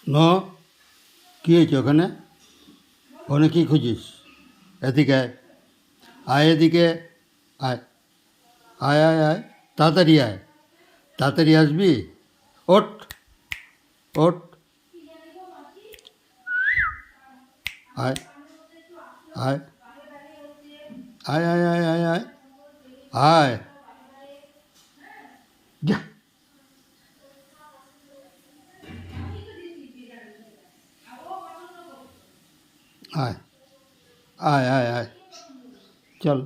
ন কী হয়েছে ওখানে? ওখানে কী খুঁজিস? এদিকে আয়, আয় এদিকে আয়, আয় আয় আয়, তাড়াতাড়ি আয়, তাড়াতাড়ি আসবি। ওঠ, ওঠ, আয়, আয়, আয় আয় আয় আয় আয়, আয়, যা, আয়, আয় আয় আয়, চল।